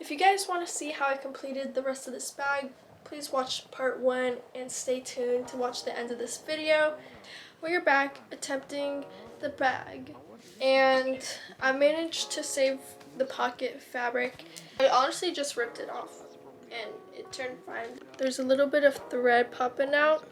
If you guys want to see how I completed the rest of this bag, please watch part 1 and stay tuned to watch the end of this video. We're back attempting the bag, and I managed to save the pocket fabric. I honestly just ripped it off and it turned fine. There's a little bit of thread popping out,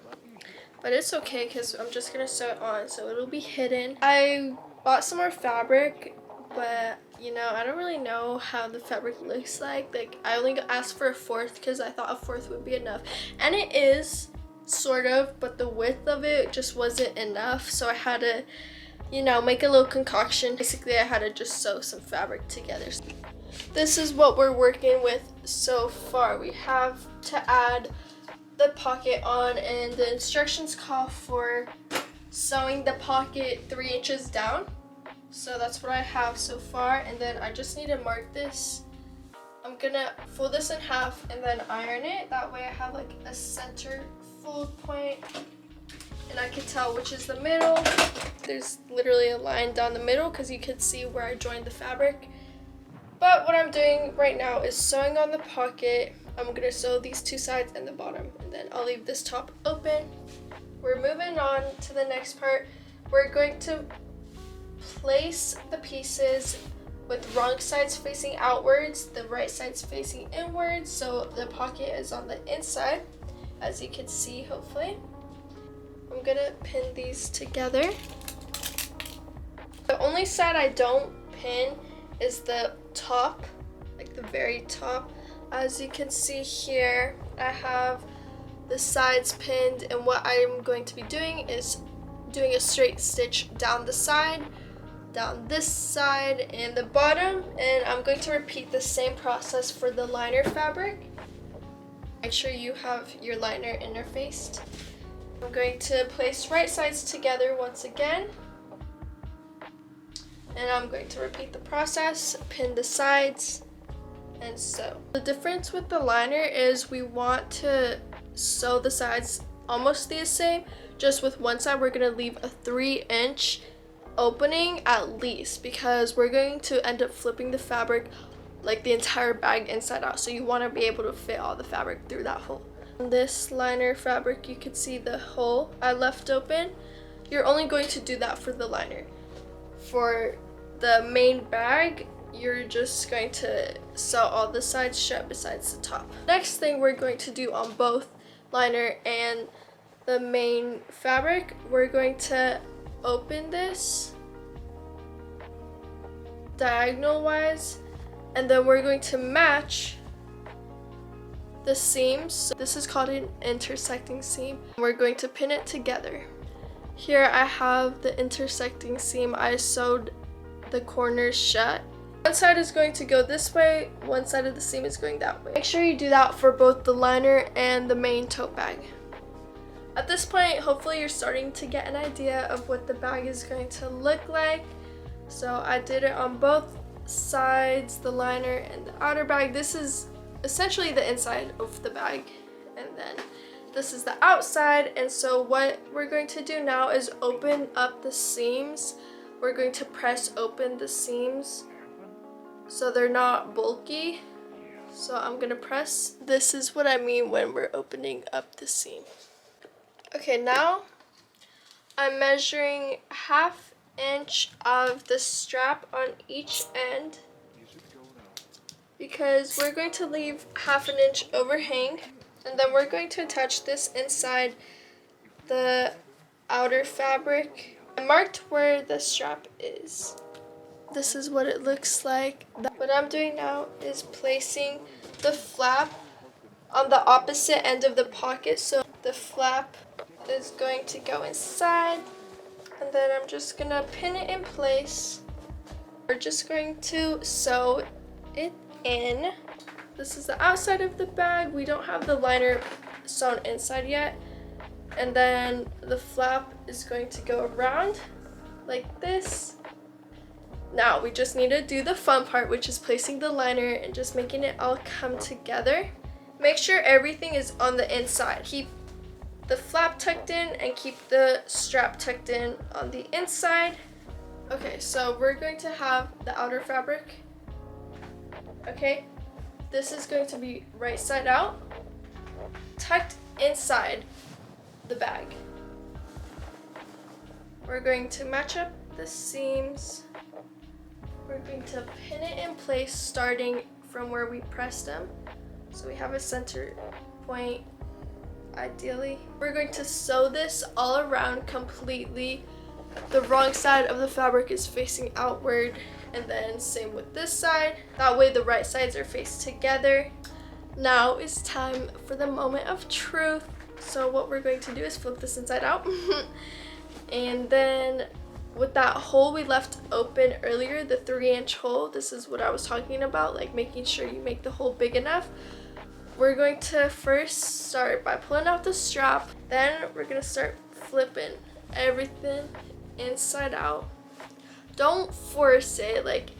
but it's okay because I'm just gonna sew it on so it'll be hidden. I bought some more fabric, but you know, I don't really know how the fabric looks like. I only asked for a 1/4 because I thought a 1/4 would be enough, and it is sort of, but the width of it just wasn't enough, so I had to, you know, make a little concoction. Basically, I had to just sew some fabric together. This is what we're working with so far. We have to add the pocket on, and the instructions call for sewing the pocket 3 inches down. So that's what I have so far, and then I just need to mark this. I'm gonna fold this in half and then iron it. That way I have like a center fold point and I can tell which is the middle. There's literally a line down the middle because you can see where I joined the fabric. But what I'm doing right now is sewing on the pocket. I'm gonna sew these 2 sides and the bottom, and then I'll leave this top open. We're moving on to the next part. We're going to place the pieces with wrong sides facing outwards, the right sides facing inwards, so the pocket is on the inside, as you can see, hopefully. I'm gonna pin these together. The only side I don't pin is the top, like the very top. As you can see here, I have the sides pinned, and what I'm going to be doing is doing a straight stitch down the side, down this side and the bottom, and I'm going to repeat the same process for the liner fabric. Make sure you have your liner interfaced. I'm going to place right sides together once again, and I'm going to repeat the process, pin the sides, and sew. The difference with the liner is we want to sew the sides almost the same, just with one side we're going to leave a 3-inch opening at least, because we're going to end up flipping the fabric like the entire bag inside out, so you want to be able to fit all the fabric through that hole. On this liner fabric, you can see the hole I left open. You're only going to do that for the liner. For the main bag, you're just going to sew all the sides shut besides the top. Next thing we're going to do on both liner and the main fabric, we're going to open this diagonal wise, and then we're going to match the seams. So this is called an intersecting seam. We're going to pin it together. Here I have the intersecting seam. I sewed the corners shut. One side is going to go this way, one side of the seam is going that way. Make sure you do that for both the liner and the main tote bag. At this point, hopefully you're starting to get an idea of what the bag is going to look like. So I did it on both sides, the liner and the outer bag. This is essentially the inside of the bag, and then this is the outside. And so what we're going to do now is open up the seams. We're going to press open the seams so they're not bulky. So I'm gonna press. This is what I mean when we're opening up the seam. Okay, now I'm measuring 1/2 inch of the strap on each end, because we're going to leave 1/2 inch overhang, and then we're going to attach this inside the outer fabric. I marked where the strap is. This is what it looks like. What I'm doing now is placing the flap on the opposite end of the pocket, so the flap is going to go inside, and then I'm just gonna pin it in place. We're just going to sew it in. This is the outside of the bag. We don't have the liner sewn inside yet, and then the flap is going to go around like this. Now we just need to do the fun part, which is placing the liner and just making it all come together. Make sure everything is on the inside. Keep the flap tucked in and keep the strap tucked in on the inside. Okay, so we're going to have the outer fabric. Okay, this is going to be right side out, tucked inside the bag. We're going to match up the seams. We're going to pin it in place starting from where we pressed them. So we have a center point, ideally. We're going to sew this all around completely. The wrong side of the fabric is facing outward, and then same with this side. That way the right sides are faced together. Now is time for the moment of truth. So what we're going to do is flip this inside out. And then with that hole we left open earlier, the 3-inch hole, this is what I was talking about, like making sure you make the hole big enough. We're going to first start by pulling out the strap. Then we're going to start flipping everything inside out. Don't force it, like,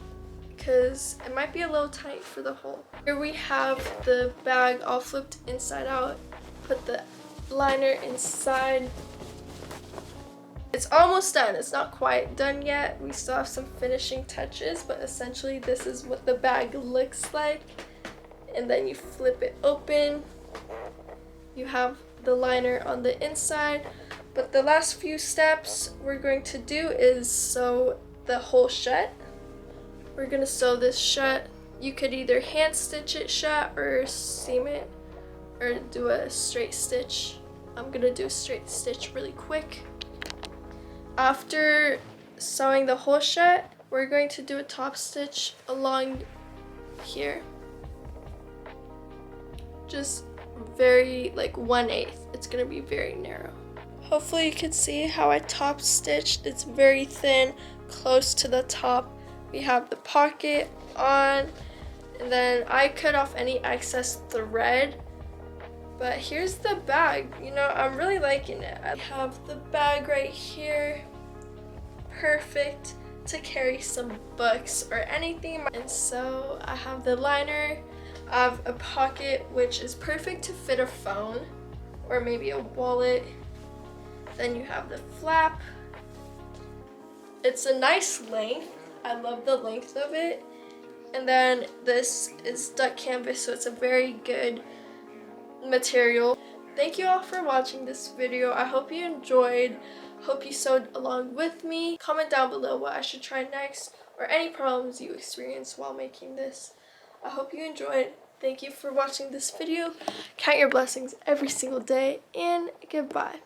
because it might be a little tight for the hole. Here we have the bag all flipped inside out. Put the liner inside. It's almost done. It's not quite done yet. We still have some finishing touches, but essentially this is what the bag looks like. And then you flip it open. You have the liner on the inside. But the last few steps we're going to do is sew the hole shut. We're going to sew this shut. You could either hand stitch it shut or seam it or do a straight stitch. I'm going to do a straight stitch really quick. After sewing the hole shut, we're going to do a top stitch along here. Just very, like 1/8. It's gonna be very narrow. Hopefully you can see how I top stitched. It's very thin, close to the top. We have the pocket on, and then I cut off any excess thread. But here's the bag. You know, I'm really liking it. I have the bag right here. Perfect to carry some books or anything. And so I have the liner. I have a pocket, which is perfect to fit a phone or maybe a wallet. Then you have the flap. It's a nice length. I love the length of it. And then this is duck canvas, so it's a very good material. Thank you all for watching this video. I hope you enjoyed. Hope you sewed along with me. Comment down below what I should try next or any problems you experienced while making this. I hope you enjoyed. Thank you for watching this video. Count your blessings every single day, and goodbye.